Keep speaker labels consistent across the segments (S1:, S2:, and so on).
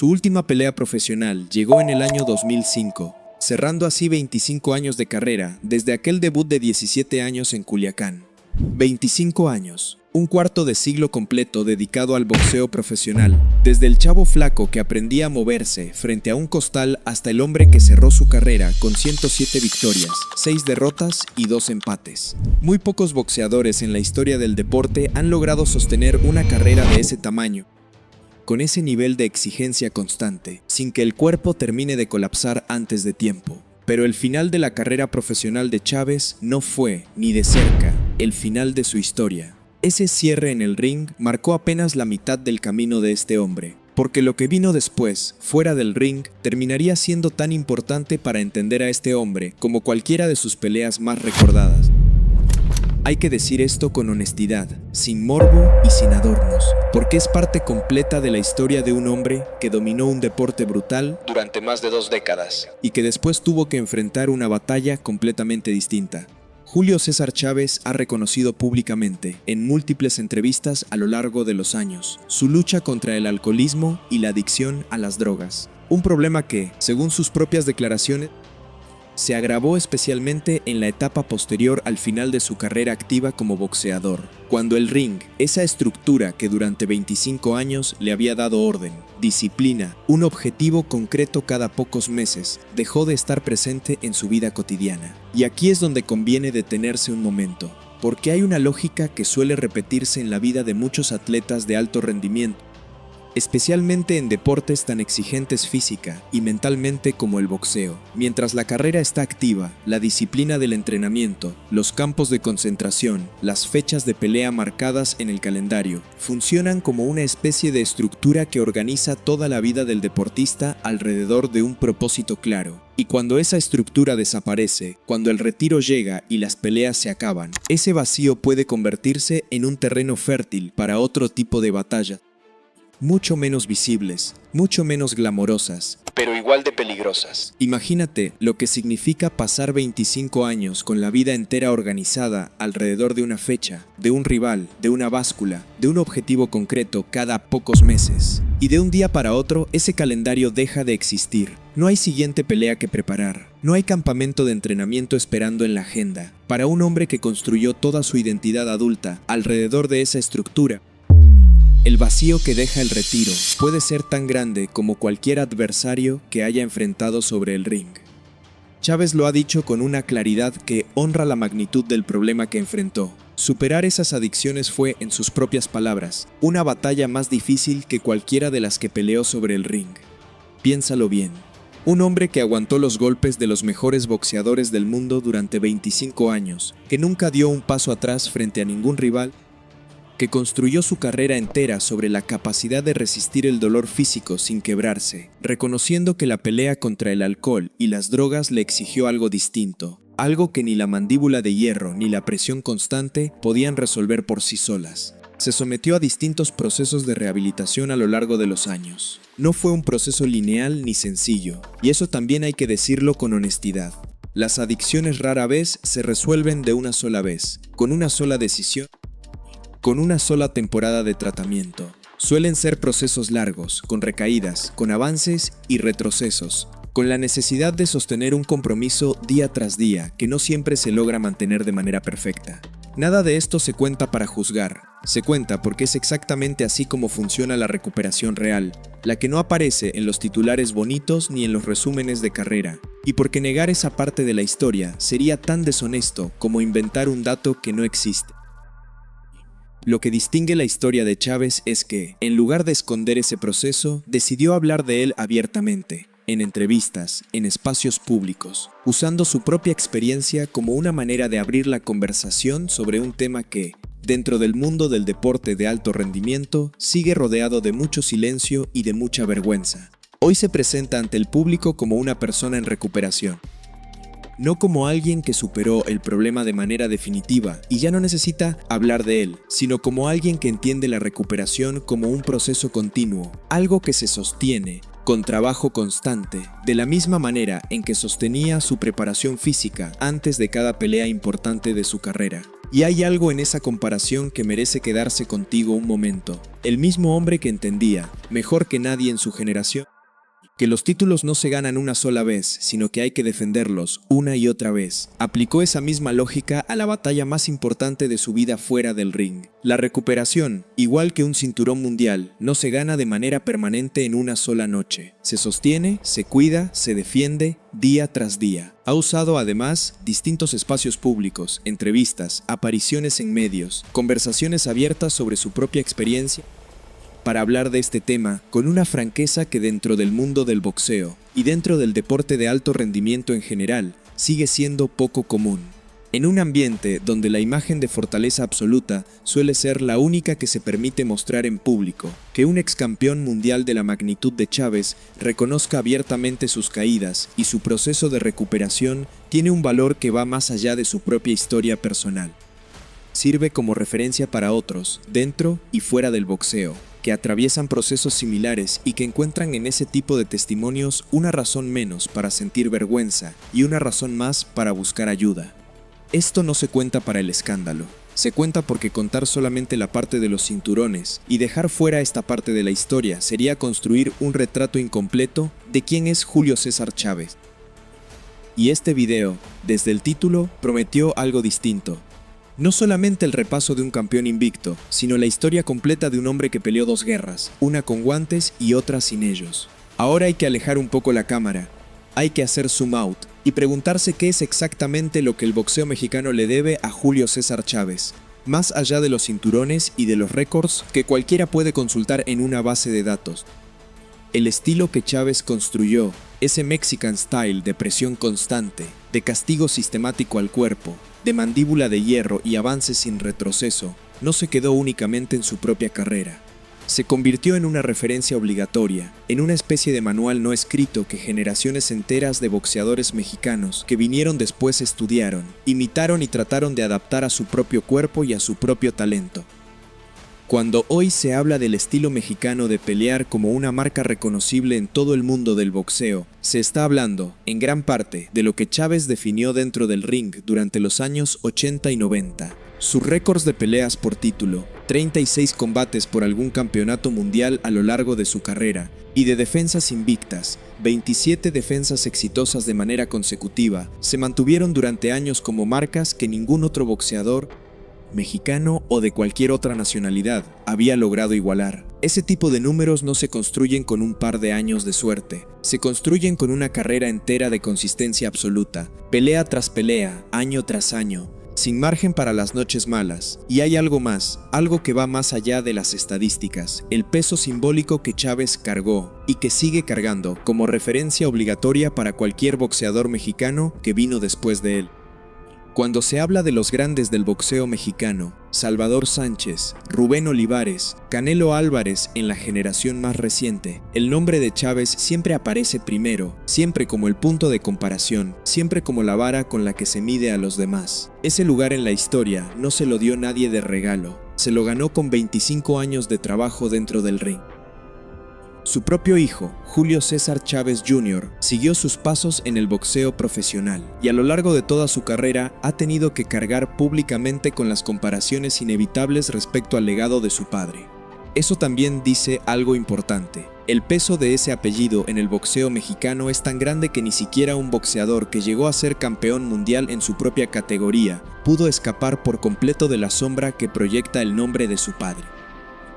S1: Su última pelea profesional llegó en el año 2005, cerrando así 25 años de carrera desde aquel debut de 17 años en Culiacán. 25 años, un cuarto de siglo completo dedicado al boxeo profesional, desde el chavo flaco que aprendía a moverse frente a un costal hasta el hombre que cerró su carrera con 107 victorias, 6 derrotas y 2 empates. Muy pocos boxeadores en la historia del deporte han logrado sostener una carrera de ese tamaño, con ese nivel de exigencia constante, sin que el cuerpo termine de colapsar antes de tiempo. Pero el final de la carrera profesional de Chávez no fue, ni de cerca, el final de su historia. Ese cierre en el ring marcó apenas la mitad del camino de este hombre, porque lo que vino después, fuera del ring, terminaría siendo tan importante para entender a este hombre como cualquiera de sus peleas más recordadas. Hay que decir esto con honestidad, sin morbo y sin adornos, porque es parte completa de la historia de un hombre que dominó un deporte brutal durante más de 2 décadas y que después tuvo que enfrentar una batalla completamente distinta. Julio César Chávez ha reconocido públicamente, en múltiples entrevistas a lo largo de los años, su lucha contra el alcoholismo y la adicción a las drogas. Un problema que, según sus propias declaraciones, se agravó especialmente en la etapa posterior al final de su carrera activa como boxeador, cuando el ring, esa estructura que durante 25 años le había dado orden, disciplina, un objetivo concreto cada pocos meses, dejó de estar presente en su vida cotidiana. Y aquí es donde conviene detenerse un momento, porque hay una lógica que suele repetirse en la vida de muchos atletas de alto rendimiento, especialmente en deportes tan exigentes física y mentalmente como el boxeo. Mientras la carrera está activa, la disciplina del entrenamiento, los campos de concentración, las fechas de pelea marcadas en el calendario, funcionan como una especie de estructura que organiza toda la vida del deportista alrededor de un propósito claro. Y cuando esa estructura desaparece, cuando el retiro llega y las peleas se acaban, ese vacío puede convertirse en un terreno fértil para otro tipo de batallas, mucho menos visibles, mucho menos glamorosas, pero igual de peligrosas. Imagínate lo que significa pasar 25 años con la vida entera organizada alrededor de una fecha, de un rival, de una báscula, de un objetivo concreto cada pocos meses. Y de un día para otro, ese calendario deja de existir. No hay siguiente pelea que preparar. No hay campamento de entrenamiento esperando en la agenda. Para un hombre que construyó toda su identidad adulta alrededor de esa estructura, el vacío que deja el retiro puede ser tan grande como cualquier adversario que haya enfrentado sobre el ring. Chávez lo ha dicho con una claridad que honra la magnitud del problema que enfrentó. Superar esas adicciones fue, en sus propias palabras, una batalla más difícil que cualquiera de las que peleó sobre el ring. Piénsalo bien. Un hombre que aguantó los golpes de los mejores boxeadores del mundo durante 25 años, que nunca dio un paso atrás frente a ningún rival, que construyó su carrera entera sobre la capacidad de resistir el dolor físico sin quebrarse, reconociendo que la pelea contra el alcohol y las drogas le exigió algo distinto, algo que ni la mandíbula de hierro ni la presión constante podían resolver por sí solas. Se sometió a distintos procesos de rehabilitación a lo largo de los años. No fue un proceso lineal ni sencillo, y eso también hay que decirlo con honestidad. Las adicciones rara vez se resuelven de una sola vez, con una sola decisión, con una sola temporada de tratamiento. Suelen ser procesos largos, con recaídas, con avances y retrocesos, con la necesidad de sostener un compromiso día tras día que no siempre se logra mantener de manera perfecta. Nada de esto se cuenta para juzgar, se cuenta porque es exactamente así como funciona la recuperación real, la que no aparece en los titulares bonitos ni en los resúmenes de carrera, y porque negar esa parte de la historia sería tan deshonesto como inventar un dato que no existe. Lo que distingue la historia de Chávez es que, en lugar de esconder ese proceso, decidió hablar de él abiertamente, en entrevistas, en espacios públicos, usando su propia experiencia como una manera de abrir la conversación sobre un tema que, dentro del mundo del deporte de alto rendimiento, sigue rodeado de mucho silencio y de mucha vergüenza. Hoy se presenta ante el público como una persona en recuperación, no como alguien que superó el problema de manera definitiva y ya no necesita hablar de él, sino como alguien que entiende la recuperación como un proceso continuo, algo que se sostiene con trabajo constante, de la misma manera en que sostenía su preparación física antes de cada pelea importante de su carrera. Y hay algo en esa comparación que merece quedarse contigo un momento. El mismo hombre que entendía, mejor que nadie en su generación, que los títulos no se ganan una sola vez, sino que hay que defenderlos una y otra vez. Aplicó esa misma lógica a la batalla más importante de su vida fuera del ring. La recuperación, igual que un cinturón mundial, no se gana de manera permanente en una sola noche. Se sostiene, se cuida, se defiende, día tras día. Ha usado además distintos espacios públicos, entrevistas, apariciones en medios, conversaciones abiertas sobre su propia experiencia, para hablar de este tema con una franqueza que dentro del mundo del boxeo y dentro del deporte de alto rendimiento en general sigue siendo poco común. En un ambiente donde la imagen de fortaleza absoluta suele ser la única que se permite mostrar en público, que un ex campeón mundial de la magnitud de Chávez reconozca abiertamente sus caídas y su proceso de recuperación tiene un valor que va más allá de su propia historia personal. Sirve como referencia para otros, dentro y fuera del boxeo, que atraviesan procesos similares y que encuentran en ese tipo de testimonios una razón menos para sentir vergüenza y una razón más para buscar ayuda. Esto no se cuenta para el escándalo, se cuenta porque contar solamente la parte de los cinturones y dejar fuera esta parte de la historia sería construir un retrato incompleto de quién es Julio César Chávez. Y este video, desde el título, prometió algo distinto. No solamente el repaso de un campeón invicto, sino la historia completa de un hombre que peleó dos guerras, una con guantes y otra sin ellos. Ahora hay que alejar un poco la cámara, hay que hacer zoom out y preguntarse qué es exactamente lo que el boxeo mexicano le debe a Julio César Chávez, más allá de los cinturones y de los récords que cualquiera puede consultar en una base de datos. El estilo que Chávez construyó, ese Mexican Style de presión constante, de castigo sistemático al cuerpo, de mandíbula de hierro y avance sin retroceso, no se quedó únicamente en su propia carrera. Se convirtió en una referencia obligatoria, en una especie de manual no escrito que generaciones enteras de boxeadores mexicanos que vinieron después estudiaron, imitaron y trataron de adaptar a su propio cuerpo y a su propio talento. Cuando hoy se habla del estilo mexicano de pelear como una marca reconocible en todo el mundo del boxeo, se está hablando, en gran parte, de lo que Chávez definió dentro del ring durante los años 80 y 90. Sus récords de peleas por título, 36 combates por algún campeonato mundial a lo largo de su carrera, y de defensas invictas, 27 defensas exitosas de manera consecutiva, se mantuvieron durante años como marcas que ningún otro boxeador mexicano o de cualquier otra nacionalidad había logrado igualar. Ese tipo de números no se construyen con un par de años de suerte, se construyen con una carrera entera de consistencia absoluta, pelea tras pelea, año tras año, sin margen para las noches malas. Y hay algo más, algo que va más allá de las estadísticas, el peso simbólico que Chávez cargó y que sigue cargando como referencia obligatoria para cualquier boxeador mexicano que vino después de él. Cuando se habla de los grandes del boxeo mexicano, Salvador Sánchez, Rubén Olivares, Canelo Álvarez en la generación más reciente, el nombre de Chávez siempre aparece primero, siempre como el punto de comparación, siempre como la vara con la que se mide a los demás. Ese lugar en la historia no se lo dio nadie de regalo, se lo ganó con 25 años de trabajo dentro del ring. Su propio hijo, Julio César Chávez Jr., siguió sus pasos en el boxeo profesional y a lo largo de toda su carrera ha tenido que cargar públicamente con las comparaciones inevitables respecto al legado de su padre. Eso también dice algo importante. El peso de ese apellido en el boxeo mexicano es tan grande que ni siquiera un boxeador que llegó a ser campeón mundial en su propia categoría pudo escapar por completo de la sombra que proyecta el nombre de su padre.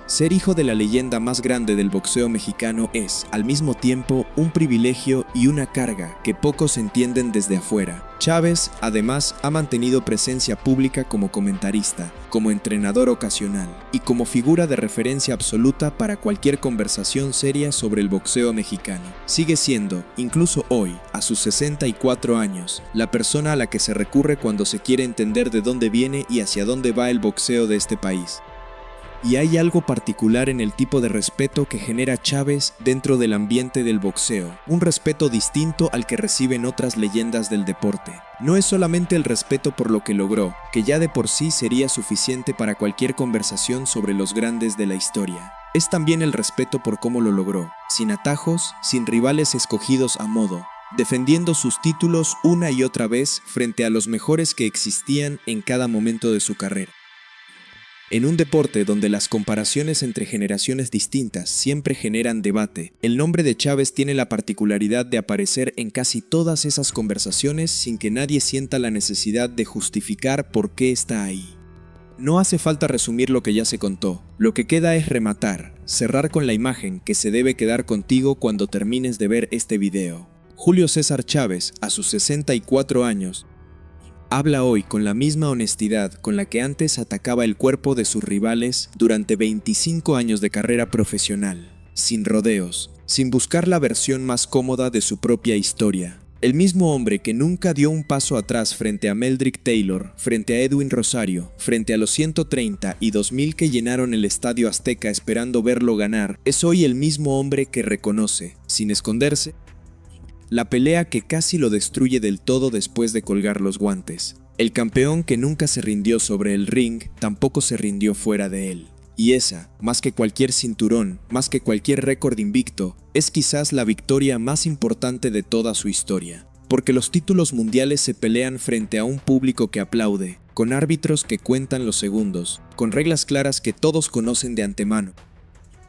S1: Ser hijo de la leyenda más grande del boxeo mexicano es, al mismo tiempo, un privilegio y una carga que pocos entienden desde afuera. Chávez, además, ha mantenido presencia pública como comentarista, como entrenador ocasional y como figura de referencia absoluta para cualquier conversación seria sobre el boxeo mexicano. Sigue siendo, incluso hoy, a sus 64 años, la persona a la que se recurre cuando se quiere entender de dónde viene y hacia dónde va el boxeo de este país. Y hay algo particular en el tipo de respeto que genera Chávez dentro del ambiente del boxeo, un respeto distinto al que reciben otras leyendas del deporte. No es solamente el respeto por lo que logró, que ya de por sí sería suficiente para cualquier conversación sobre los grandes de la historia. Es también el respeto por cómo lo logró, sin atajos, sin rivales escogidos a modo, defendiendo sus títulos una y otra vez frente a los mejores que existían en cada momento de su carrera. En un deporte donde las comparaciones entre generaciones distintas siempre generan debate, el nombre de Chávez tiene la particularidad de aparecer en casi todas esas conversaciones sin que nadie sienta la necesidad de justificar por qué está ahí. No hace falta resumir lo que ya se contó, lo que queda es rematar, cerrar con la imagen que se debe quedar contigo cuando termines de ver este video. Julio César Chávez, a sus 64 años, habla hoy con la misma honestidad con la que antes atacaba el cuerpo de sus rivales durante 25 años de carrera profesional, sin rodeos, sin buscar la versión más cómoda de su propia historia. El mismo hombre que nunca dio un paso atrás frente a Meldrick Taylor, frente a Edwin Rosario, frente a los 130 y 2000 que llenaron el Estadio Azteca esperando verlo ganar, es hoy el mismo hombre que reconoce, sin esconderse, la pelea que casi lo destruye del todo después de colgar los guantes. El campeón que nunca se rindió sobre el ring, tampoco se rindió fuera de él. Y esa, más que cualquier cinturón, más que cualquier récord invicto, es quizás la victoria más importante de toda su historia. Porque los títulos mundiales se pelean frente a un público que aplaude, con árbitros que cuentan los segundos, con reglas claras que todos conocen de antemano.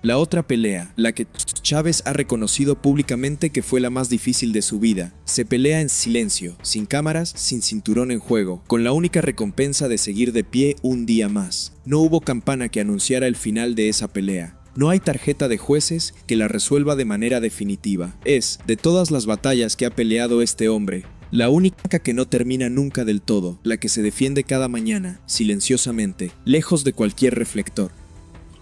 S1: La otra pelea, la que Chávez ha reconocido públicamente que fue la más difícil de su vida, se pelea en silencio, sin cámaras, sin cinturón en juego, con la única recompensa de seguir de pie un día más. No hubo campana que anunciara el final de esa pelea. No hay tarjeta de jueces que la resuelva de manera definitiva. Es, de todas las batallas que ha peleado este hombre, la única que no termina nunca del todo, la que se defiende cada mañana, silenciosamente, lejos de cualquier reflector.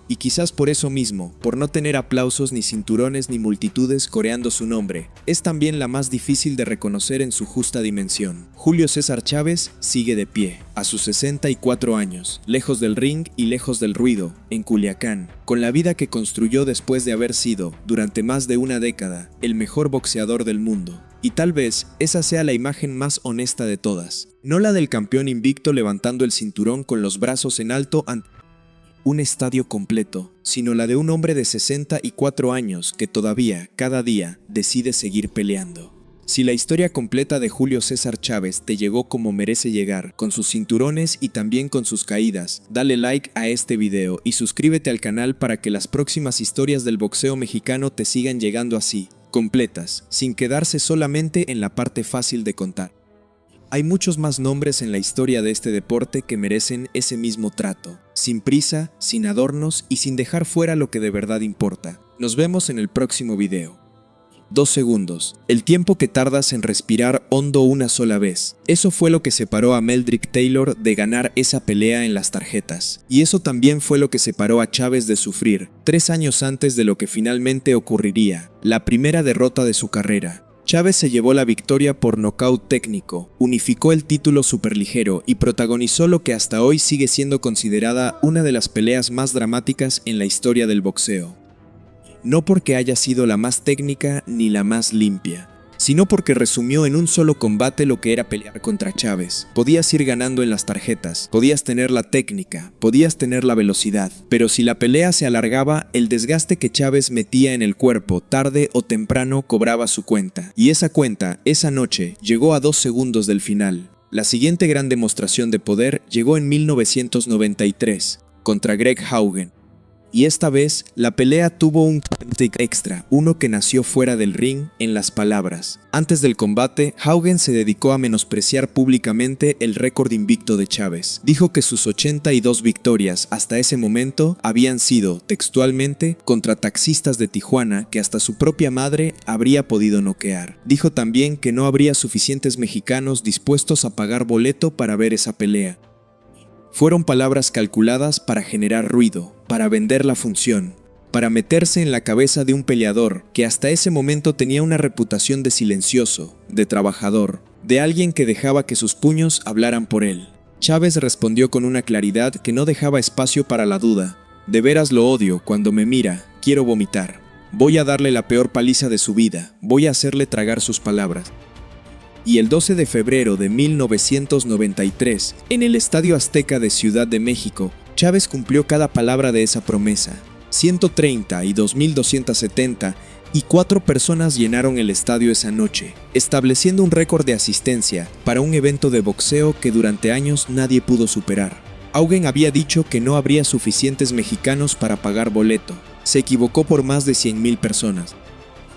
S1: Y quizás por eso mismo, por no tener aplausos ni cinturones ni multitudes coreando su nombre, es también la más difícil de reconocer en su justa dimensión. Julio César Chávez sigue de pie, a sus 64 años, lejos del ring y lejos del ruido, en Culiacán, con la vida que construyó después de haber sido, durante más de una década, el mejor boxeador del mundo. Y tal vez esa sea la imagen más honesta de todas, no la del campeón invicto levantando el cinturón con los brazos en alto ante un estadio completo, sino la de un hombre de 64 años que todavía, cada día, decide seguir peleando. Si la historia completa de Julio César Chávez te llegó como merece llegar, con sus cinturones y también con sus caídas, dale like a este video y suscríbete al canal para que las próximas historias del boxeo mexicano te sigan llegando así, completas, sin quedarse solamente en la parte fácil de contar. Hay muchos más nombres en la historia de este deporte que merecen ese mismo trato, sin prisa, sin adornos y sin dejar fuera lo que de verdad importa. Nos vemos en el próximo video. 2 segundos, el tiempo que tardas en respirar hondo una sola vez. Eso fue lo que separó a Meldrick Taylor de ganar esa pelea en las tarjetas. Y eso también fue lo que separó a Chávez de sufrir, 3 años antes de lo que finalmente ocurriría, la primera derrota de su carrera. Chávez se llevó la victoria por nocaut técnico, unificó el título superligero y protagonizó lo que hasta hoy sigue siendo considerada una de las peleas más dramáticas en la historia del boxeo. No porque haya sido la más técnica ni la más limpia, sino porque resumió en un solo combate lo que era pelear contra Chávez. Podías ir ganando en las tarjetas, podías tener la técnica, podías tener la velocidad, pero si la pelea se alargaba, el desgaste que Chávez metía en el cuerpo tarde o temprano cobraba su cuenta. Y esa cuenta, esa noche, llegó a 2 segundos del final. La siguiente gran demostración de poder llegó en 1993, contra Greg Haugen. Y esta vez, la pelea tuvo un extra, uno que nació fuera del ring, en las palabras. Antes del combate, Haugen se dedicó a menospreciar públicamente el récord invicto de Chávez. Dijo que sus 82 victorias hasta ese momento habían sido, textualmente, contra taxistas de Tijuana que hasta su propia madre habría podido noquear. Dijo también que no habría suficientes mexicanos dispuestos a pagar boleto para ver esa pelea. Fueron palabras calculadas para generar ruido, para vender la función, para meterse en la cabeza de un peleador que hasta ese momento tenía una reputación de silencioso, de trabajador, de alguien que dejaba que sus puños hablaran por él. Chávez respondió con una claridad que no dejaba espacio para la duda. De veras lo odio, cuando me mira, quiero vomitar. Voy a darle la peor paliza de su vida, voy a hacerle tragar sus palabras. Y el 12 de febrero de 1993, en el Estadio Azteca de Ciudad de México, Chávez cumplió cada palabra de esa promesa. 130 y 2270 y 4 personas llenaron el estadio esa noche, estableciendo un récord de asistencia para un evento de boxeo que durante años nadie pudo superar. Augen había dicho que no habría suficientes mexicanos para pagar boleto. Se equivocó por más de 100,000 personas.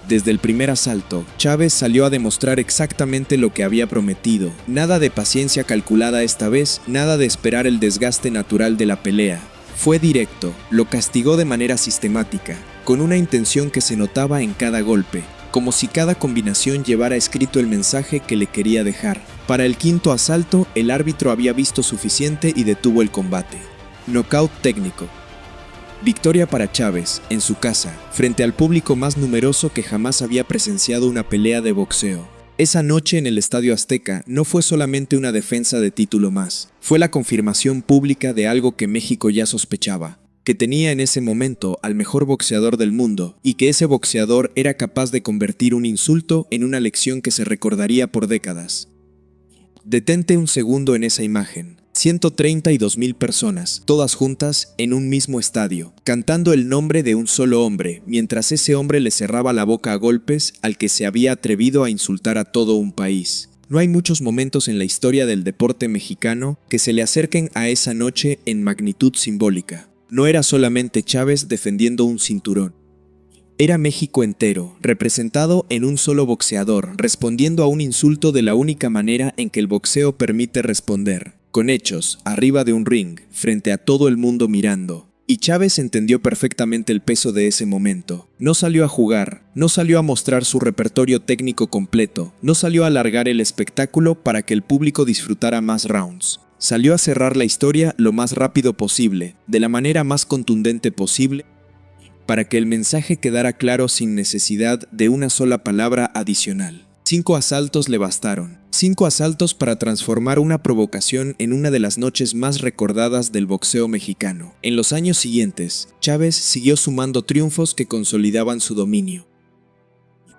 S1: Desde el primer asalto, Chávez salió a demostrar exactamente lo que había prometido. Nada de paciencia calculada esta vez, nada de esperar el desgaste natural de la pelea. Fue directo, lo castigó de manera sistemática, con una intención que se notaba en cada golpe, como si cada combinación llevara escrito el mensaje que le quería dejar. Para el quinto asalto, el árbitro había visto suficiente y detuvo el combate. Nocaut técnico. Victoria para Chávez, en su casa, frente al público más numeroso que jamás había presenciado una pelea de boxeo. Esa noche en el Estadio Azteca no fue solamente una defensa de título más, fue la confirmación pública de algo que México ya sospechaba, que tenía en ese momento al mejor boxeador del mundo y que ese boxeador era capaz de convertir un insulto en una lección que se recordaría por décadas. Detente un segundo en esa imagen. 132,000 personas, todas juntas en un mismo estadio, cantando el nombre de un solo hombre, mientras ese hombre le cerraba la boca a golpes al que se había atrevido a insultar a todo un país. No hay muchos momentos en la historia del deporte mexicano que se le acerquen a esa noche en magnitud simbólica. No era solamente Chávez defendiendo un cinturón. Era México entero, representado en un solo boxeador, respondiendo a un insulto de la única manera en que el boxeo permite responder. Con hechos, arriba de un ring, frente a todo el mundo mirando. Y Chávez entendió perfectamente el peso de ese momento. No salió a jugar, no salió a mostrar su repertorio técnico completo, no salió a alargar el espectáculo para que el público disfrutara más rounds. Salió a cerrar la historia lo más rápido posible, de la manera más contundente posible, para que el mensaje quedara claro sin necesidad de una sola palabra adicional. 5 asaltos le bastaron. 5 asaltos para transformar una provocación en una de las noches más recordadas del boxeo mexicano. En los años siguientes, Chávez siguió sumando triunfos que consolidaban su dominio.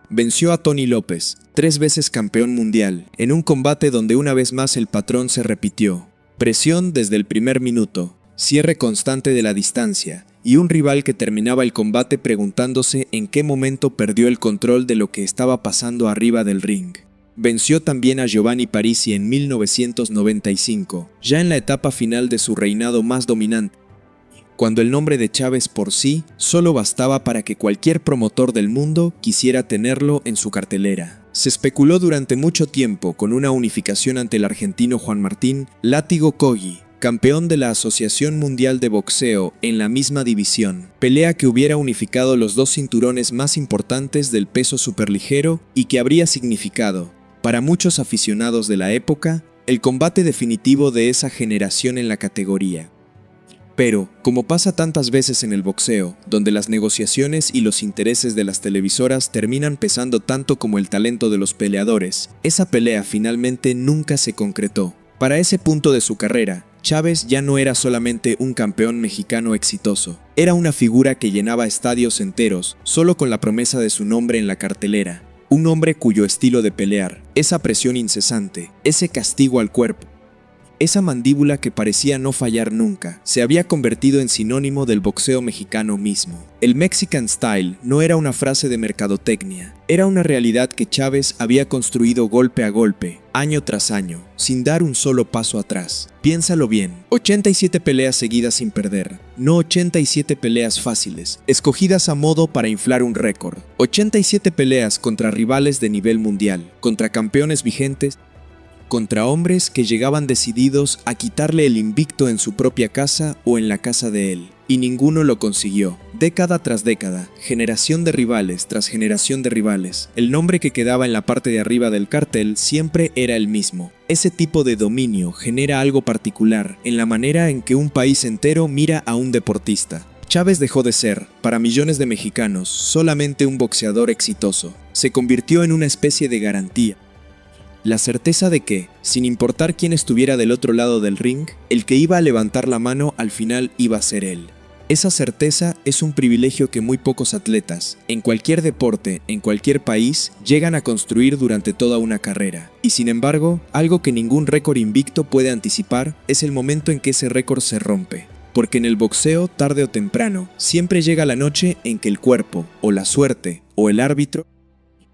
S1: Venció a Tony López, 3 veces campeón mundial, en un combate donde una vez más el patrón se repitió. Presión desde el primer minuto, cierre constante de la distancia, y un rival que terminaba el combate preguntándose en qué momento perdió el control de lo que estaba pasando arriba del ring. Venció también a Giovanni Parisi en 1995, ya en la etapa final de su reinado más dominante, cuando el nombre de Chávez por sí solo bastaba para que cualquier promotor del mundo quisiera tenerlo en su cartelera. Se especuló durante mucho tiempo con una unificación ante el argentino Juan Martín Látigo Coggi, campeón de la Asociación Mundial de Boxeo en la misma división, pelea que hubiera unificado los 2 cinturones más importantes del peso superligero y que habría significado, para muchos aficionados de la época, el combate definitivo de esa generación en la categoría. Pero, como pasa tantas veces en el boxeo, donde las negociaciones y los intereses de las televisoras terminan pesando tanto como el talento de los peleadores, esa pelea finalmente nunca se concretó. Para ese punto de su carrera, Chávez ya no era solamente un campeón mexicano exitoso, era una figura que llenaba estadios enteros solo con la promesa de su nombre en la cartelera. Un hombre cuyo estilo de pelear, esa presión incesante, ese castigo al cuerpo, esa mandíbula que parecía no fallar nunca, se había convertido en sinónimo del boxeo mexicano mismo. El Mexican Style no era una frase de mercadotecnia, era una realidad que Chávez había construido golpe a golpe, año tras año, sin dar un solo paso atrás. Piénsalo bien, 87 peleas seguidas sin perder, no 87 peleas fáciles, escogidas a modo para inflar un récord. 87 peleas contra rivales de nivel mundial, contra campeones vigentes, contra hombres que llegaban decididos a quitarle el invicto en su propia casa o en la casa de él. Y ninguno lo consiguió. Década tras década, generación de rivales tras generación de rivales, el nombre que quedaba en la parte de arriba del cartel siempre era el mismo. Ese tipo de dominio genera algo particular en la manera en que un país entero mira a un deportista. Chávez dejó de ser, para millones de mexicanos, solamente un boxeador exitoso. Se convirtió en una especie de garantía. La certeza de que, sin importar quién estuviera del otro lado del ring, el que iba a levantar la mano al final iba a ser él. Esa certeza es un privilegio que muy pocos atletas, en cualquier deporte, en cualquier país, llegan a construir durante toda una carrera. Y sin embargo, algo que ningún récord invicto puede anticipar es el momento en que ese récord se rompe. porque en el boxeo, tarde o temprano, siempre llega la noche en que el cuerpo, o la suerte, o el árbitro,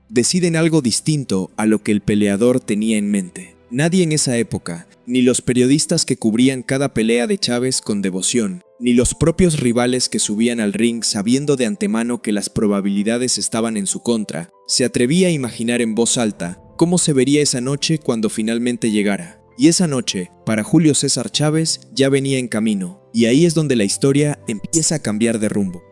S1: deciden algo distinto a lo que el peleador tenía en mente. Nadie en esa época, ni los periodistas que cubrían cada pelea de Chávez con devoción, ni los propios rivales que subían al ring sabiendo de antemano que las probabilidades estaban en su contra, se atrevía a imaginar en voz alta cómo se vería esa noche cuando finalmente llegara. Y esa noche, para Julio César Chávez, ya venía en camino, y ahí es donde la historia empieza a cambiar de rumbo.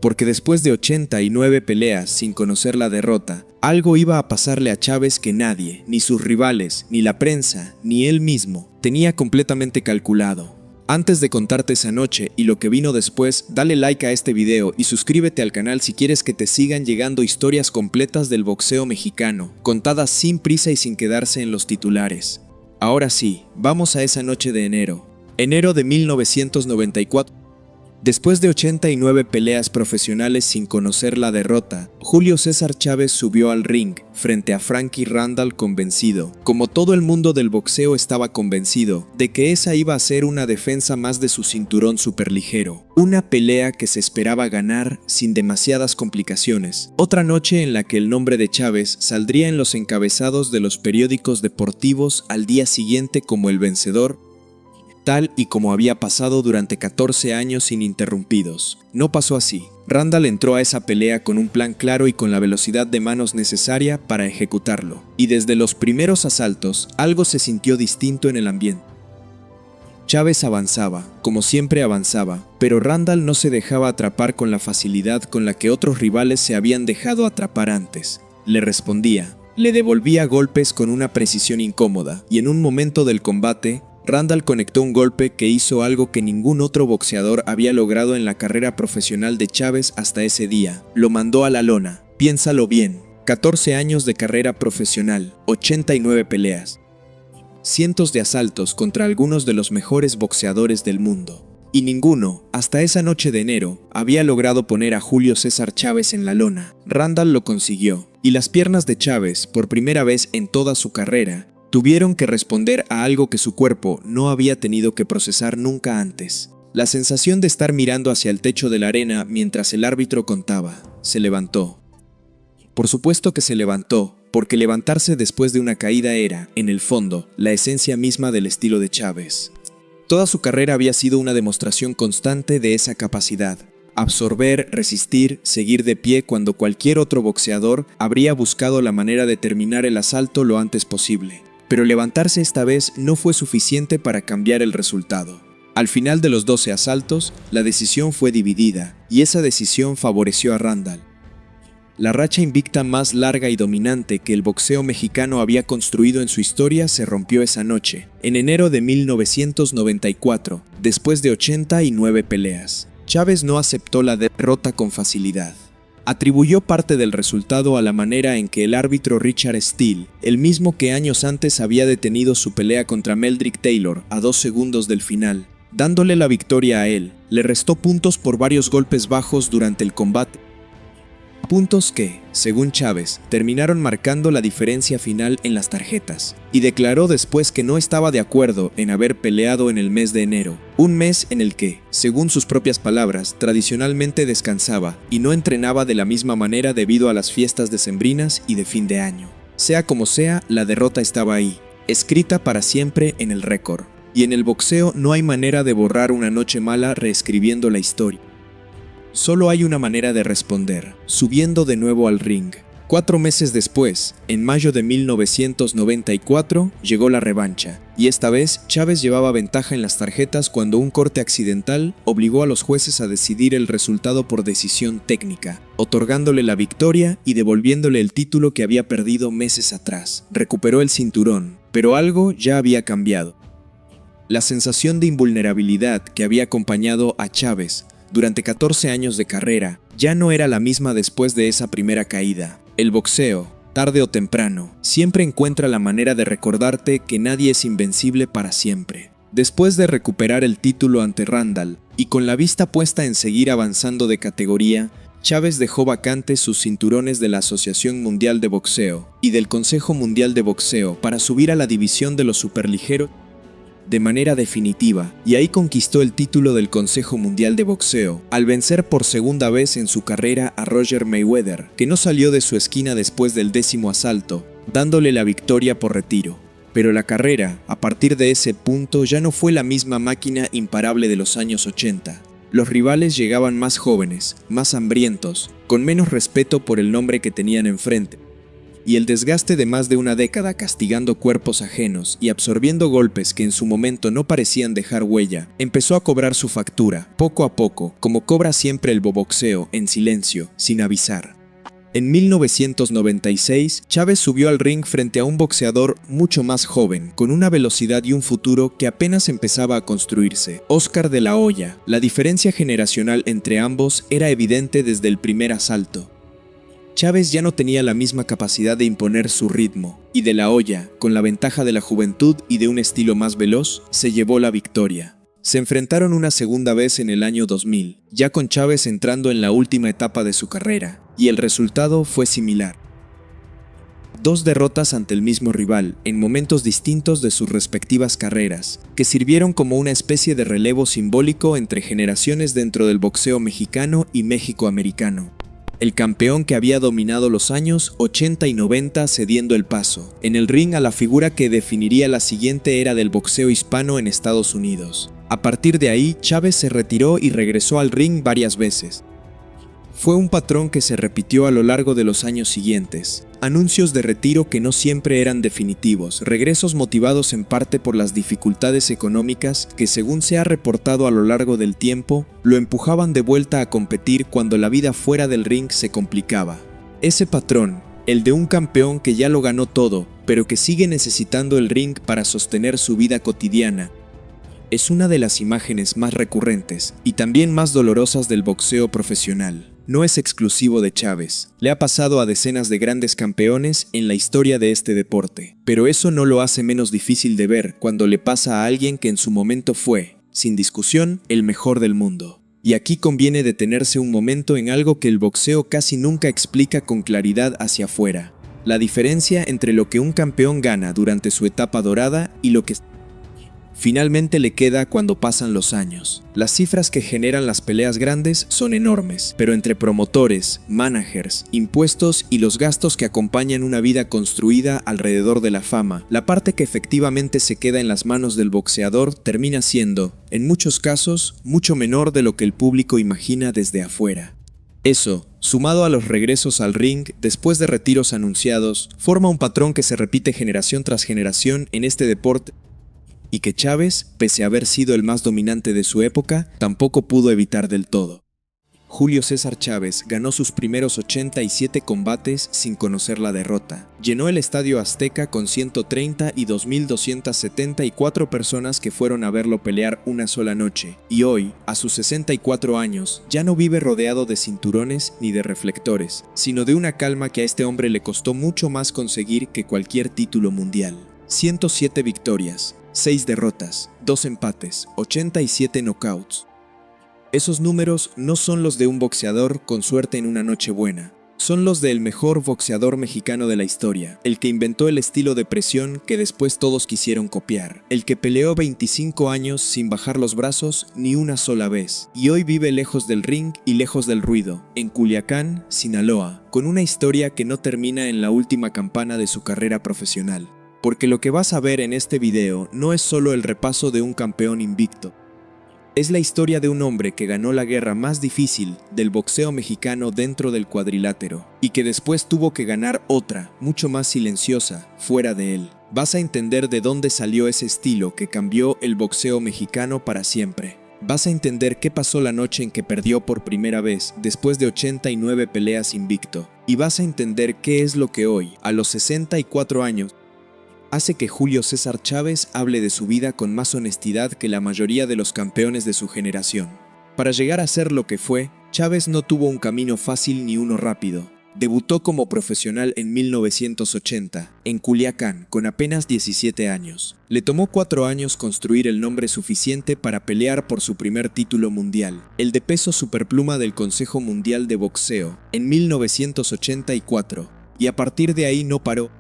S1: Porque después de 89 peleas sin conocer la derrota, algo iba a pasarle a Chávez que nadie, ni sus rivales, ni la prensa, ni él mismo, tenía completamente calculado. Antes de contarte esa noche y lo que vino después, dale like a este video y suscríbete al canal si quieres que te sigan llegando historias completas del boxeo mexicano, contadas sin prisa y sin quedarse en los titulares. Ahora sí, vamos a esa noche de enero. Enero de 1994. Después de 89 peleas profesionales sin conocer la derrota, Julio César Chávez subió al ring frente a Frankie Randall convencido, como todo el mundo del boxeo estaba convencido, de que esa iba a ser una defensa más de su cinturón superligero. Una pelea que se esperaba ganar sin demasiadas complicaciones. Otra noche en la que el nombre de Chávez saldría en los encabezados de los periódicos deportivos al día siguiente como el vencedor, tal y como había pasado durante 14 años ininterrumpidos. No pasó así. Randall entró a esa pelea con un plan claro y con la velocidad de manos necesaria para ejecutarlo. Y desde los primeros asaltos, algo se sintió distinto en el ambiente. Chávez avanzaba, como siempre avanzaba, pero Randall no se dejaba atrapar con la facilidad con la que otros rivales se habían dejado atrapar antes. Le respondía, le devolvía golpes con una precisión incómoda, y en un momento del combate, Randall conectó un golpe que hizo algo que ningún otro boxeador había logrado en la carrera profesional de Chávez hasta ese día. Lo mandó a la lona. Piénsalo bien. 14 años de carrera profesional, 89 peleas, cientos de asaltos contra algunos de los mejores boxeadores del mundo. Y ninguno, hasta esa noche de enero, había logrado poner a Julio César Chávez en la lona. Randall lo consiguió, y las piernas de Chávez, por primera vez en toda su carrera, tuvieron que responder a algo que su cuerpo no había tenido que procesar nunca antes. La sensación de estar mirando hacia el techo de la arena mientras el árbitro contaba. Se levantó. Por supuesto que se levantó, porque levantarse después de una caída era, en el fondo, la esencia misma del estilo de Chávez. Toda su carrera había sido una demostración constante de esa capacidad. Absorber, resistir, seguir de pie cuando cualquier otro boxeador habría buscado la manera de terminar el asalto lo antes posible. Pero levantarse esta vez no fue suficiente para cambiar el resultado. Al final de los 12 asaltos, la decisión fue dividida, y esa decisión favoreció a Randall. La racha invicta más larga y dominante que el boxeo mexicano había construido en su historia se rompió esa noche, en enero de 1994, después de 89 peleas. Chávez no aceptó la derrota con facilidad. Atribuyó parte del resultado a la manera en que el árbitro Richard Steele, el mismo que años antes había detenido su pelea contra Meldrick Taylor a 2 segundos del final, dándole la victoria a él, le restó puntos por varios golpes bajos durante el combate. Puntos que, según Chávez, terminaron marcando la diferencia final en las tarjetas, y declaró después que no estaba de acuerdo en haber peleado en el mes de enero, un mes en el que, según sus propias palabras, tradicionalmente descansaba y no entrenaba de la misma manera debido a las fiestas decembrinas y de fin de año. Sea como sea, la derrota estaba ahí, escrita para siempre en el récord, y en el boxeo no hay manera de borrar una noche mala reescribiendo la historia. Solo hay una manera de responder, subiendo de nuevo al ring. 4 meses después, en mayo de 1994, llegó la revancha, y esta vez Chávez llevaba ventaja en las tarjetas cuando un corte accidental obligó a los jueces a decidir el resultado por decisión técnica, otorgándole la victoria y devolviéndole el título que había perdido meses atrás. Recuperó el cinturón, pero algo ya había cambiado. La sensación de invulnerabilidad que había acompañado a Chávez durante 14 años de carrera ya no era la misma después de esa primera caída. El boxeo, tarde o temprano, siempre encuentra la manera de recordarte que nadie es invencible para siempre. Después de recuperar el título ante Randall y con la vista puesta en seguir avanzando de categoría, Chávez dejó vacantes sus cinturones de la Asociación Mundial de Boxeo y del Consejo Mundial de Boxeo para subir a la división de los superligeros. de manera definitiva, y ahí conquistó el título del Consejo Mundial de Boxeo, al vencer por segunda vez en su carrera a Roger Mayweather, que no salió de su esquina después del 10º asalto, dándole la victoria por retiro. Pero la carrera, a partir de ese punto, ya no fue la misma máquina imparable de los años 80. Los rivales llegaban más jóvenes, más hambrientos, con menos respeto por el nombre que tenían enfrente. Y el desgaste de más de una década castigando cuerpos ajenos y absorbiendo golpes que en su momento no parecían dejar huella, empezó a cobrar su factura, poco a poco, como cobra siempre el boxeo, en silencio, sin avisar. En 1996, Chávez subió al ring frente a un boxeador mucho más joven, con una velocidad y un futuro que apenas empezaba a construirse, Oscar de la Hoya. La diferencia generacional entre ambos era evidente desde el primer asalto. Chávez ya no tenía la misma capacidad de imponer su ritmo, y de la Hoya, con la ventaja de la juventud y de un estilo más veloz, se llevó la victoria. Se enfrentaron una segunda vez en el año 2000, ya con Chávez entrando en la última etapa de su carrera, y el resultado fue similar. 2 derrotas ante el mismo rival, en momentos distintos de sus respectivas carreras, que sirvieron como una especie de relevo simbólico entre generaciones dentro del boxeo mexicano y mexicoamericano. El campeón que había dominado los años 80 y 90 cediendo el paso, en el ring a la figura que definiría la siguiente era del boxeo hispano en Estados Unidos. A partir de ahí, Chávez se retiró y regresó al ring varias veces. Fue un patrón que se repitió a lo largo de los años siguientes. Anuncios de retiro que no siempre eran definitivos, regresos motivados en parte por las dificultades económicas que, según se ha reportado a lo largo del tiempo, lo empujaban de vuelta a competir cuando la vida fuera del ring se complicaba. Ese patrón, el de un campeón que ya lo ganó todo, pero que sigue necesitando el ring para sostener su vida cotidiana, es una de las imágenes más recurrentes y también más dolorosas del boxeo profesional. No es exclusivo de Chávez, le ha pasado a decenas de grandes campeones en la historia de este deporte, pero eso no lo hace menos difícil de ver cuando le pasa a alguien que en su momento fue, sin discusión, el mejor del mundo. Y aquí conviene detenerse un momento en algo que el boxeo casi nunca explica con claridad hacia afuera: la diferencia entre lo que un campeón gana durante su etapa dorada y lo que finalmente le queda cuando pasan los años. Las cifras que generan las peleas grandes son enormes, pero entre promotores, managers, impuestos y los gastos que acompañan una vida construida alrededor de la fama, la parte que efectivamente se queda en las manos del boxeador termina siendo, en muchos casos, mucho menor de lo que el público imagina desde afuera. Eso, sumado a los regresos al ring después de retiros anunciados, forma un patrón que se repite generación tras generación en este deporte, y que Chávez, pese a haber sido el más dominante de su época, tampoco pudo evitar del todo. Julio César Chávez ganó sus primeros 87 combates sin conocer la derrota. Llenó el Estadio Azteca con 132.274 personas que fueron a verlo pelear una sola noche, y hoy, a sus 64 años, ya no vive rodeado de cinturones ni de reflectores, sino de una calma que a este hombre le costó mucho más conseguir que cualquier título mundial. 107 victorias, 6 derrotas, 2 empates, 87 knockouts. Esos números no son los de un boxeador con suerte en una noche buena. Son los del mejor boxeador mexicano de la historia, el que inventó el estilo de presión que después todos quisieron copiar, el que peleó 25 años sin bajar los brazos ni una sola vez, y hoy vive lejos del ring y lejos del ruido, en Culiacán, Sinaloa, con una historia que no termina en la última campana de su carrera profesional. Porque lo que vas a ver en este video no es solo el repaso de un campeón invicto. Es la historia de un hombre que ganó la guerra más difícil del boxeo mexicano dentro del cuadrilátero, y que después tuvo que ganar otra, mucho más silenciosa, fuera de él. Vas a entender de dónde salió ese estilo que cambió el boxeo mexicano para siempre. Vas a entender qué pasó la noche en que perdió por primera vez después de 89 peleas invicto. Y vas a entender qué es lo que hoy, a los 64 años, hace que Julio César Chávez hable de su vida con más honestidad que la mayoría de los campeones de su generación. Para llegar a ser lo que fue, Chávez no tuvo un camino fácil ni uno rápido. Debutó como profesional en 1980, en Culiacán, con apenas 17 años. Le tomó 4 años construir el nombre suficiente para pelear por su primer título mundial, el de peso superpluma del Consejo Mundial de Boxeo, en 1984, y a partir de ahí no paró.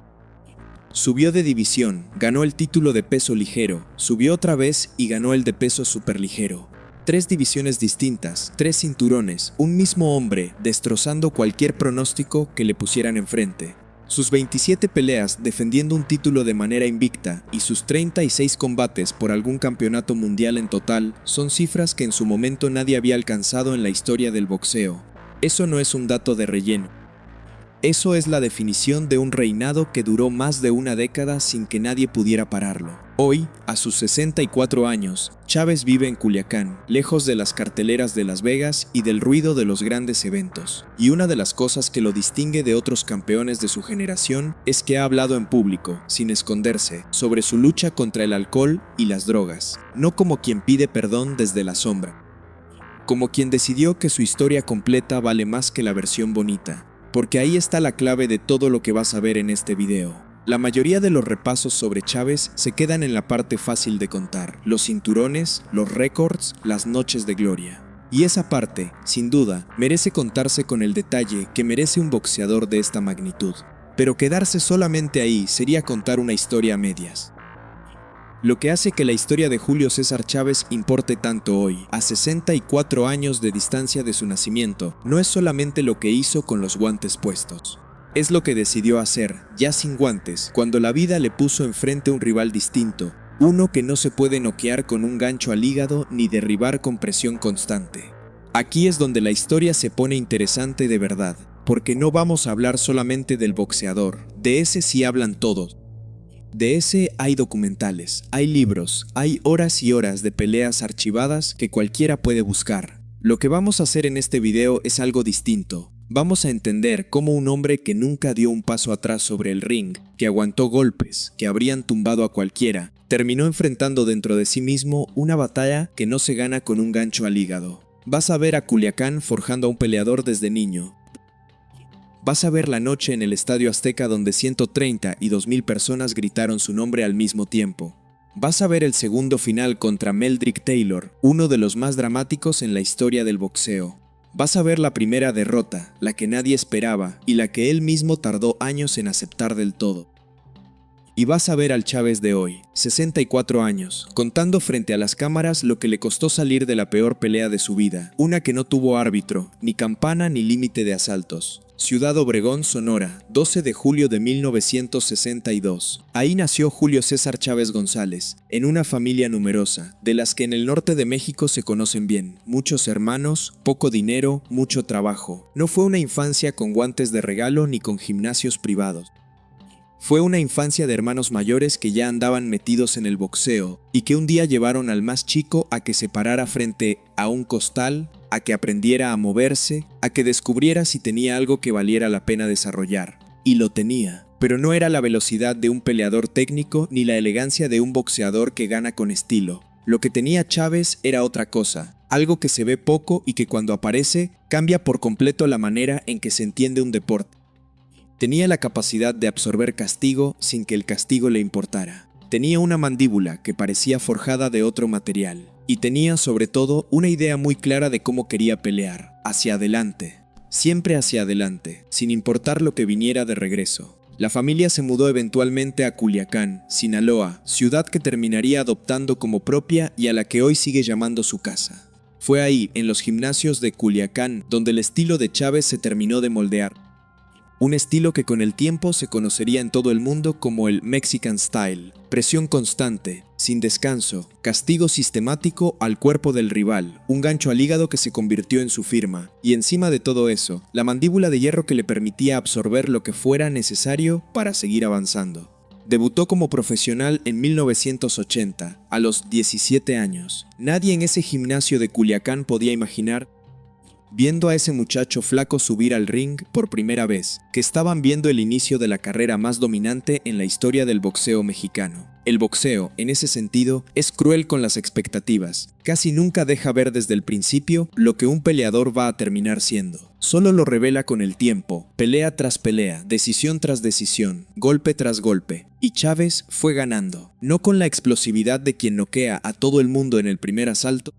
S1: Subió de división, ganó el título de peso ligero, subió otra vez y ganó el de peso superligero. 3 divisiones distintas, 3 cinturones, un mismo hombre destrozando cualquier pronóstico que le pusieran enfrente. Sus 27 peleas defendiendo un título de manera invicta y sus 36 combates por algún campeonato mundial en total son cifras que en su momento nadie había alcanzado en la historia del boxeo. Eso no es un dato de relleno. Eso es la definición de un reinado que duró más de una década sin que nadie pudiera pararlo. Hoy, a sus 64 años, Chávez vive en Culiacán, lejos de las carteleras de Las Vegas y del ruido de los grandes eventos. Y una de las cosas que lo distingue de otros campeones de su generación es que ha hablado en público, sin esconderse, sobre su lucha contra el alcohol y las drogas, no como quien pide perdón desde la sombra, como quien decidió que su historia completa vale más que la versión bonita. Porque ahí está la clave de todo lo que vas a ver en este video. La mayoría de los repasos sobre Chávez se quedan en la parte fácil de contar, los cinturones, los récords, las noches de gloria. Y esa parte, sin duda, merece contarse con el detalle que merece un boxeador de esta magnitud. Pero quedarse solamente ahí sería contar una historia a medias. Lo que hace que la historia de Julio César Chávez importe tanto hoy, a 64 años de distancia de su nacimiento, no es solamente lo que hizo con los guantes puestos. Es lo que decidió hacer, ya sin guantes, cuando la vida le puso enfrente un rival distinto, uno que no se puede noquear con un gancho al hígado ni derribar con presión constante. Aquí es donde la historia se pone interesante de verdad, porque no vamos a hablar solamente del boxeador, de ese sí hablan todos. De ese hay documentales, hay libros, hay horas y horas de peleas archivadas que cualquiera puede buscar. Lo que vamos a hacer en este video es algo distinto. Vamos a entender cómo un hombre que nunca dio un paso atrás sobre el ring, que aguantó golpes, que habrían tumbado a cualquiera, terminó enfrentando dentro de sí mismo una batalla que no se gana con un gancho al hígado. Vas a ver a Culiacán forjando a un peleador desde niño. Vas a ver la noche en el Estadio Azteca donde 130 y 2000 personas gritaron su nombre al mismo tiempo. Vas a ver el segundo final contra Meldrick Taylor, uno de los más dramáticos en la historia del boxeo. Vas a ver la primera derrota, la que nadie esperaba y la que él mismo tardó años en aceptar del todo. Y vas a ver al Chávez de hoy, 64 años, contando frente a las cámaras lo que le costó salir de la peor pelea de su vida, una que no tuvo árbitro, ni campana ni límite de asaltos. Ciudad Obregón, Sonora, 12 de julio de 1962. Ahí nació Julio César Chávez González, en una familia numerosa, de las que en el norte de México se conocen bien. Muchos hermanos, poco dinero, mucho trabajo. No fue una infancia con guantes de regalo ni con gimnasios privados. Fue una infancia de hermanos mayores que ya andaban metidos en el boxeo y que un día llevaron al más chico a que se parara frente a un costal, a que aprendiera a moverse, a que descubriera si tenía algo que valiera la pena desarrollar. Y lo tenía, pero no era la velocidad de un peleador técnico ni la elegancia de un boxeador que gana con estilo. Lo que tenía Chávez era otra cosa, algo que se ve poco y que cuando aparece cambia por completo la manera en que se entiende un deporte. Tenía la capacidad de absorber castigo sin que el castigo le importara. Tenía una mandíbula que parecía forjada de otro material. Y tenía sobre todo una idea muy clara de cómo quería pelear, hacia adelante. Siempre hacia adelante, sin importar lo que viniera de regreso. La familia se mudó eventualmente a Culiacán, Sinaloa, ciudad que terminaría adoptando como propia y a la que hoy sigue llamando su casa. Fue ahí, en los gimnasios de Culiacán, donde el estilo de Chávez se terminó de moldear. Un estilo que con el tiempo se conocería en todo el mundo como el Mexican Style. Presión constante, sin descanso, castigo sistemático al cuerpo del rival, un gancho al hígado que se convirtió en su firma, y encima de todo eso, la mandíbula de hierro que le permitía absorber lo que fuera necesario para seguir avanzando. Debutó como profesional en 1980, a los 17 años. Nadie en ese gimnasio de Culiacán podía imaginar, viendo a ese muchacho flaco subir al ring por primera vez, que estaban viendo el inicio de la carrera más dominante en la historia del boxeo mexicano. El boxeo, en ese sentido, es cruel con las expectativas. Casi nunca deja ver desde el principio lo que un peleador va a terminar siendo. Solo lo revela con el tiempo, pelea tras pelea, decisión tras decisión, golpe tras golpe. Y Chávez fue ganando, no con la explosividad de quien noquea a todo el mundo en el primer asalto,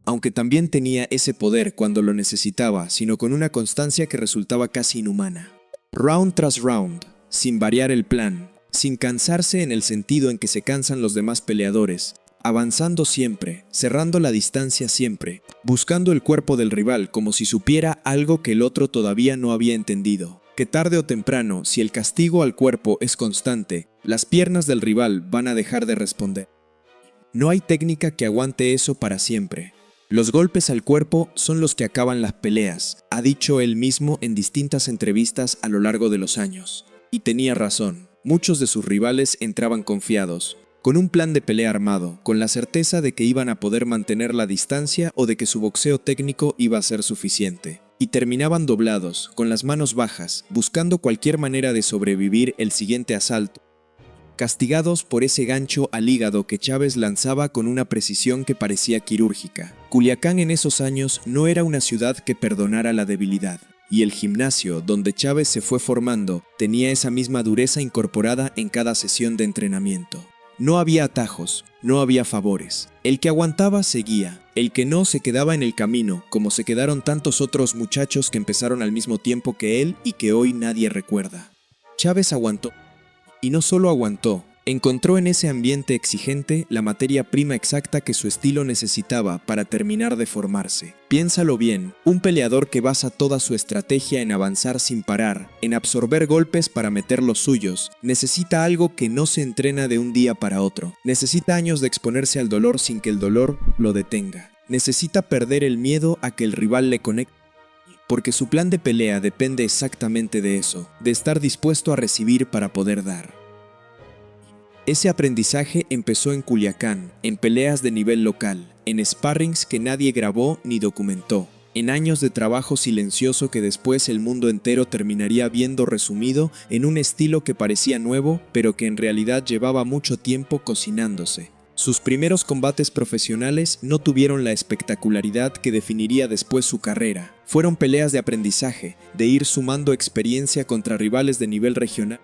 S1: aunque también tenía ese poder cuando lo necesitaba, sino con una constancia que resultaba casi inhumana. Round tras round, sin variar el plan, sin cansarse en el sentido en que se cansan los demás peleadores, avanzando siempre, cerrando la distancia siempre, buscando el cuerpo del rival como si supiera algo que el otro todavía no había entendido, que tarde o temprano, si el castigo al cuerpo es constante, las piernas del rival van a dejar de responder. No hay técnica que aguante eso para siempre. Los golpes al cuerpo son los que acaban las peleas, ha dicho él mismo en distintas entrevistas a lo largo de los años. Y tenía razón, muchos de sus rivales entraban confiados, con un plan de pelea armado, con la certeza de que iban a poder mantener la distancia o de que su boxeo técnico iba a ser suficiente. Y terminaban doblados, con las manos bajas, buscando cualquier manera de sobrevivir el siguiente asalto, castigados por ese gancho al hígado que Chávez lanzaba con una precisión que parecía quirúrgica. Culiacán en esos años no era una ciudad que perdonara la debilidad, y el gimnasio donde Chávez se fue formando tenía esa misma dureza incorporada en cada sesión de entrenamiento. No había atajos, no había favores. El que aguantaba seguía, el que no se quedaba en el camino, como se quedaron tantos otros muchachos que empezaron al mismo tiempo que él y que hoy nadie recuerda. Chávez aguantó. Y no solo aguantó, encontró en ese ambiente exigente la materia prima exacta que su estilo necesitaba para terminar de formarse. Piénsalo bien, un peleador que basa toda su estrategia en avanzar sin parar, en absorber golpes para meter los suyos, necesita algo que no se entrena de un día para otro. Necesita años de exponerse al dolor sin que el dolor lo detenga. Necesita perder el miedo a que el rival le conecte. Porque su plan de pelea depende exactamente de eso, de estar dispuesto a recibir para poder dar. Ese aprendizaje empezó en Culiacán, en peleas de nivel local, en sparrings que nadie grabó ni documentó, en años de trabajo silencioso que después el mundo entero terminaría viendo resumido en un estilo que parecía nuevo, pero que en realidad llevaba mucho tiempo cocinándose. Sus primeros combates profesionales no tuvieron la espectacularidad que definiría después su carrera. Fueron peleas de aprendizaje, de ir sumando experiencia contra rivales de nivel regional,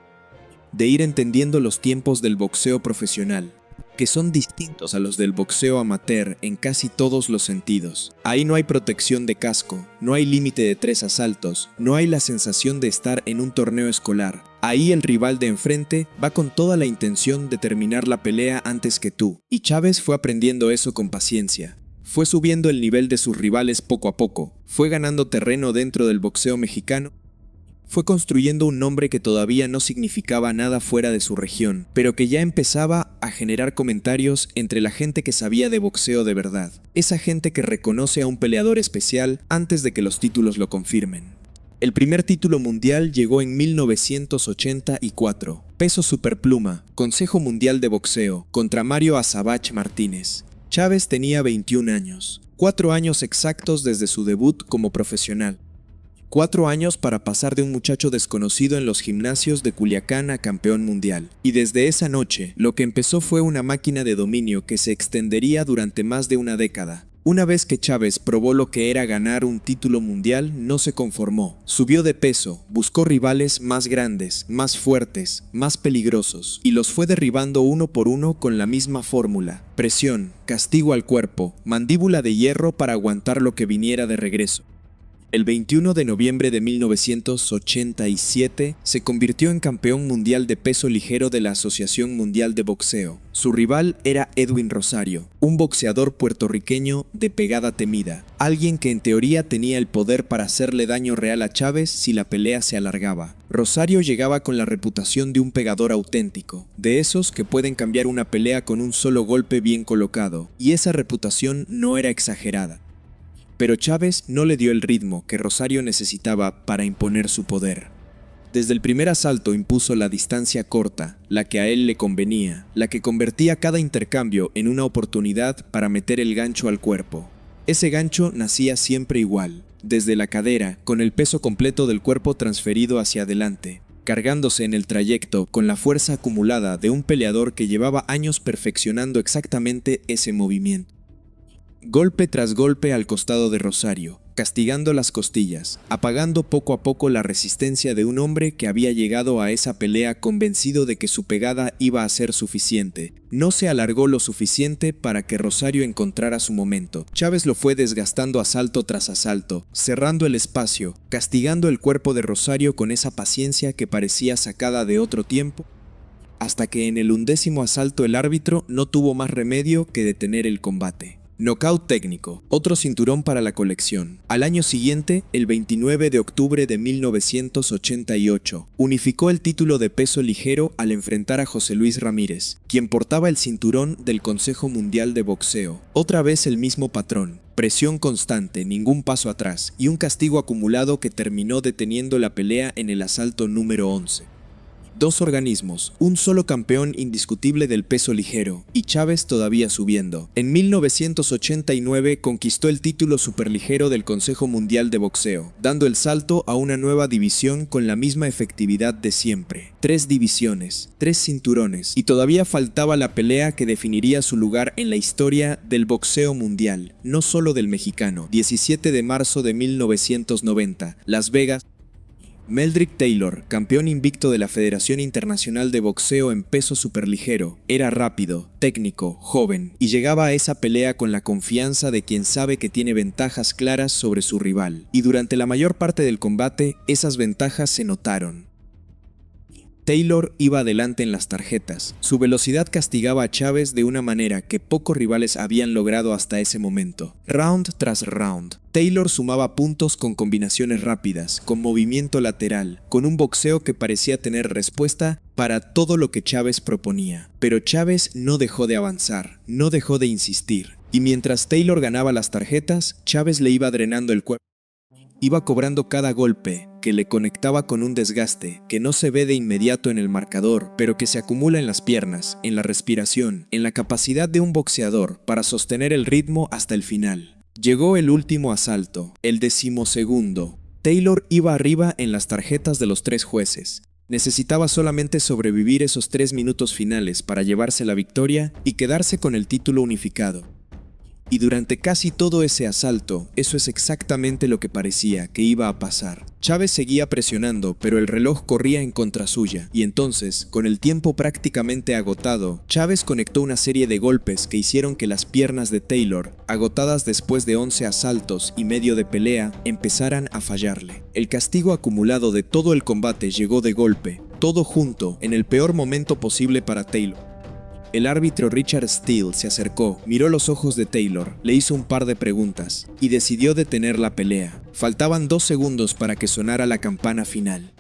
S1: de ir entendiendo los tiempos del boxeo profesional, que son distintos a los del boxeo amateur en casi todos los sentidos. Ahí no hay protección de casco, no hay límite de 3 asaltos, no hay la sensación de estar en un torneo escolar. Ahí el rival de enfrente va con toda la intención de terminar la pelea antes que tú. Y Chávez fue aprendiendo eso con paciencia. Fue subiendo el nivel de sus rivales poco a poco. Fue ganando terreno dentro del boxeo mexicano. Fue construyendo un nombre que todavía no significaba nada fuera de su región, pero que ya empezaba a generar comentarios entre la gente que sabía de boxeo de verdad. Esa gente que reconoce a un peleador especial antes de que los títulos lo confirmen. El primer título mundial llegó en 1984, peso superpluma, Consejo Mundial de Boxeo, contra Mario Azabach Martínez. Chávez tenía 21 años, 4 años exactos desde su debut como profesional. 4 años para pasar de un muchacho desconocido en los gimnasios de Culiacán a campeón mundial. Y desde esa noche, lo que empezó fue una máquina de dominio que se extendería durante más de una década. Una vez que Chávez probó lo que era ganar un título mundial, no se conformó. Subió de peso, buscó rivales más grandes, más fuertes, más peligrosos, y los fue derribando uno por uno con la misma fórmula: presión, castigo al cuerpo, mandíbula de hierro para aguantar lo que viniera de regreso. El 21 de noviembre de 1987 se convirtió en campeón mundial de peso ligero de la Asociación Mundial de Boxeo. Su rival era Edwin Rosario, un boxeador puertorriqueño de pegada temida, alguien que en teoría tenía el poder para hacerle daño real a Chávez si la pelea se alargaba. Rosario llegaba con la reputación de un pegador auténtico, de esos que pueden cambiar una pelea con un solo golpe bien colocado, y esa reputación no era exagerada. Pero Chávez no le dio el ritmo que Rosario necesitaba para imponer su poder. Desde el primer asalto impuso la distancia corta, la que a él le convenía, la que convertía cada intercambio en una oportunidad para meter el gancho al cuerpo. Ese gancho nacía siempre igual, desde la cadera, con el peso completo del cuerpo transferido hacia adelante, cargándose en el trayecto con la fuerza acumulada de un peleador que llevaba años perfeccionando exactamente ese movimiento. Golpe tras golpe al costado de Rosario, castigando las costillas, apagando poco a poco la resistencia de un hombre que había llegado a esa pelea convencido de que su pegada iba a ser suficiente. No se alargó lo suficiente para que Rosario encontrara su momento. Chávez lo fue desgastando asalto tras asalto, cerrando el espacio, castigando el cuerpo de Rosario con esa paciencia que parecía sacada de otro tiempo. hasta que en el 11º asalto el árbitro no tuvo más remedio que detener el combate. Nocaut técnico, otro cinturón para la colección. Al año siguiente, el 29 de octubre de 1988, unificó el título de peso ligero al enfrentar a José Luis Ramírez, quien portaba el cinturón del Consejo Mundial de Boxeo. Otra vez el mismo patrón. Presión constante, ningún paso atrás y un castigo acumulado que terminó deteniendo la pelea en el asalto número 11. Dos organismos, un solo campeón indiscutible del peso ligero, y Chávez todavía subiendo. En 1989 conquistó el título superligero del Consejo Mundial de Boxeo, dando el salto a una nueva división con la misma efectividad de siempre. 3 divisiones, 3 cinturones, y todavía faltaba la pelea que definiría su lugar en la historia del boxeo mundial, no solo del mexicano. 17 de marzo de 1990, Las Vegas. Meldrick Taylor, campeón invicto de la Federación Internacional de Boxeo en peso superligero, era rápido, técnico, joven, y llegaba a esa pelea con la confianza de quien sabe que tiene ventajas claras sobre su rival. Y durante la mayor parte del combate, esas ventajas se notaron. Taylor iba adelante en las tarjetas. Su velocidad castigaba a Chávez de una manera que pocos rivales habían logrado hasta ese momento. Round tras round, Taylor sumaba puntos con combinaciones rápidas, con movimiento lateral, con un boxeo que parecía tener respuesta para todo lo que Chávez proponía. Pero Chávez no dejó de avanzar, no dejó de insistir. Y mientras Taylor ganaba las tarjetas, Chávez le iba drenando el cuerpo. Iba cobrando cada golpe, que le conectaba con un desgaste que no se ve de inmediato en el marcador, pero que se acumula en las piernas, en la respiración, en la capacidad de un boxeador para sostener el ritmo hasta el final. Llegó el último asalto, el 12º. Taylor iba arriba en las tarjetas de los 3 jueces. Necesitaba solamente sobrevivir esos 3 minutos finales para llevarse la victoria y quedarse con el título unificado. Y durante casi todo ese asalto, eso es exactamente lo que parecía que iba a pasar. Chávez seguía presionando, pero el reloj corría en contra suya, y entonces, con el tiempo prácticamente agotado, Chávez conectó una serie de golpes que hicieron que las piernas de Taylor, agotadas después de 11 asaltos y medio de pelea, empezaran a fallarle. El castigo acumulado de todo el combate llegó de golpe, todo junto, en el peor momento posible para Taylor. El árbitro Richard Steele se acercó, miró los ojos de Taylor, le hizo un par de preguntas y decidió detener la pelea. Faltaban 2 segundos para que sonara la campana final.